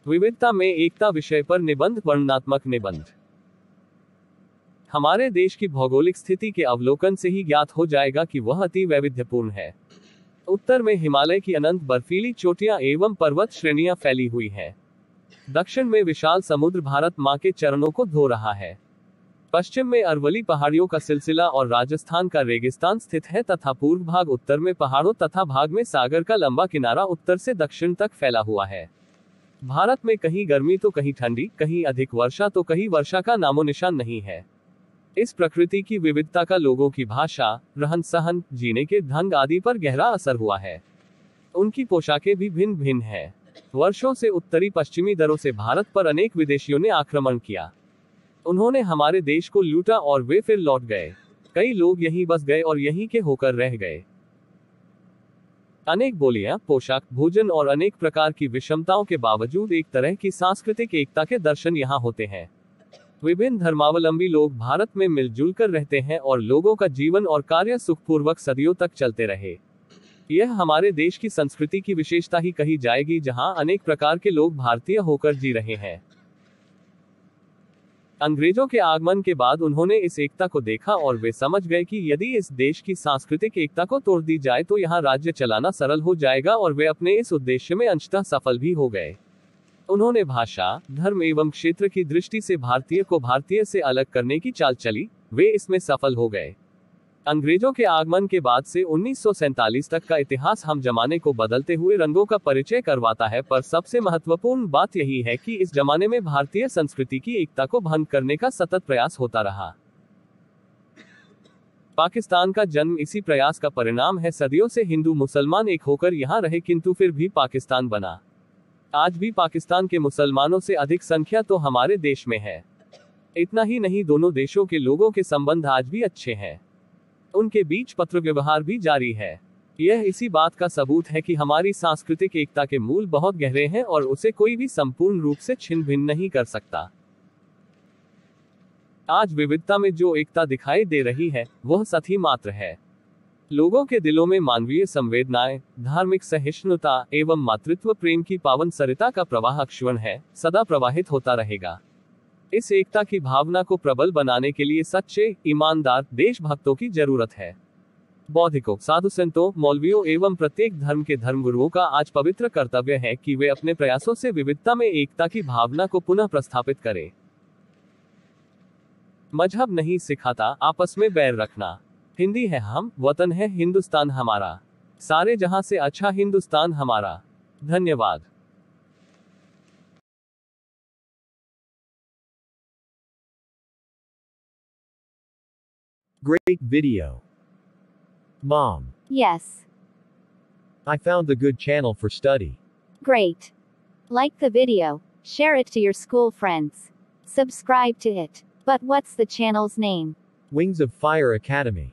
विविधता में एकता विषय पर निबंध। वर्णनात्मक निबंध। हमारे देश की भौगोलिक स्थिति के अवलोकन से ही ज्ञात हो जाएगा कि वह अति वैविध्यपूर्ण है। उत्तर में हिमालय की अनंत बर्फीली चोटियां एवं पर्वत श्रेणियां फैली हुई हैं। दक्षिण में विशाल समुद्र भारत मां के चरणों को धो रहा है। पश्चिम में अरवली पहाड़ियों का सिलसिला और राजस्थान का रेगिस्तान स्थित है तथा पूर्व भाग उत्तर में पहाड़ों तथा भाग में सागर का लंबा किनारा उत्तर से दक्षिण तक फैला हुआ है। भारत में कहीं गर्मी तो कहीं ठंडी, कहीं अधिक वर्षा तो कहीं वर्षा का नामो निशान नहीं है। इस प्रकृति की विविधता का लोगों की भाषा, रहन सहन, जीने के ढंग आदि पर गहरा असर हुआ है। उनकी पोशाकें भी भिन्न भिन्न हैं। वर्षों से उत्तरी पश्चिमी दरों से भारत पर अनेक विदेशियों ने आक्रमण किया। उन्होंने हमारे देश को लूटा और वे फिर लौट गए। कई लोग यहीं बस गए और यहीं के होकर रह गए। अनेक बोलियां, पोशाक, भोजन और अनेक प्रकार की विषमताओं के बावजूद एक तरह की सांस्कृतिक एकता के दर्शन यहाँ होते हैं। विभिन्न धर्मावलंबी लोग भारत में मिलजुल कर रहते हैं और लोगों का जीवन और कार्य सुखपूर्वक सदियों तक चलते रहे। यह हमारे देश की संस्कृति की विशेषता ही कही जाएगी, जहां अनेक प्रकार के लोग भारतीय होकर जी रहे हैं। अंग्रेजों के आगमन के बाद उन्होंने इस एकता को देखा और वे समझ गए कि यदि इस देश की सांस्कृतिक एकता को तोड़ दी जाए तो यहाँ राज्य चलाना सरल हो जाएगा, और वे अपने इस उद्देश्य में अंशतः सफल भी हो गए। उन्होंने भाषा, धर्म एवं क्षेत्र की दृष्टि से भारतीय को भारतीय से अलग करने की चाल चली। वे इसमें सफल हो गए। अंग्रेजों के आगमन के बाद से 1947 तक का इतिहास हम जमाने को बदलते हुए रंगों का परिचय करवाता है, पर सबसे महत्वपूर्ण बात यही है कि इस जमाने में भारतीय संस्कृति की एकता को भंग करने का सतत प्रयास होता रहा। पाकिस्तान का जन्म इसी प्रयास का परिणाम है। सदियों से हिंदू मुसलमान एक होकर यहाँ रहे, किंतु फिर भी पाकिस्तान बना। आज भी पाकिस्तान के मुसलमानों से अधिक संख्या तो हमारे देश में है। इतना ही नहीं, दोनों देशों के लोगों के संबंध आज भी अच्छे हैं। उनके बीच पत्र व्यवहार भी जारी है। यह इसी बात का सबूत है कि हमारी सांस्कृतिक एकता के मूल बहुत गहरे हैं और उसे कोई भी संपूर्ण रूप से छिन्न भिन्न नहीं कर सकता। आज विविधता में जो एकता दिखाई दे रही है वह सती मात्र है। लोगों के दिलों में मानवीय संवेदनाएं, धार्मिक सहिष्णुता एवं मातृत्व प्रेम की पावन सरिता का प्रवाह अक्षुण्ण है, सदा प्रवाहित होता रहेगा। इस एकता की भावना को प्रबल बनाने के लिए सच्चे, ईमानदार देशभक्तों की जरूरत है। बौद्धिकों, साधु संतों, मौलवियों एवं प्रत्येक धर्म के धर्मगुरुओं का आज पवित्र कर्तव्य है कि वे अपने प्रयासों से विविधता में एकता की भावना को पुनः प्रस्थापित करें। मजहब नहीं सिखाता आपस में बैर रखना। हिंदी है हम, वतन है हिंदुस्तान हमारा। सारे जहां से अच्छा हिंदुस्तान हमारा। धन्यवाद। Great video. Mom. Yes. I found the good channel for study. Great. Like the video. Share it to your school friends. Subscribe to it. But what's the channel's name? Wings of Fire Academy.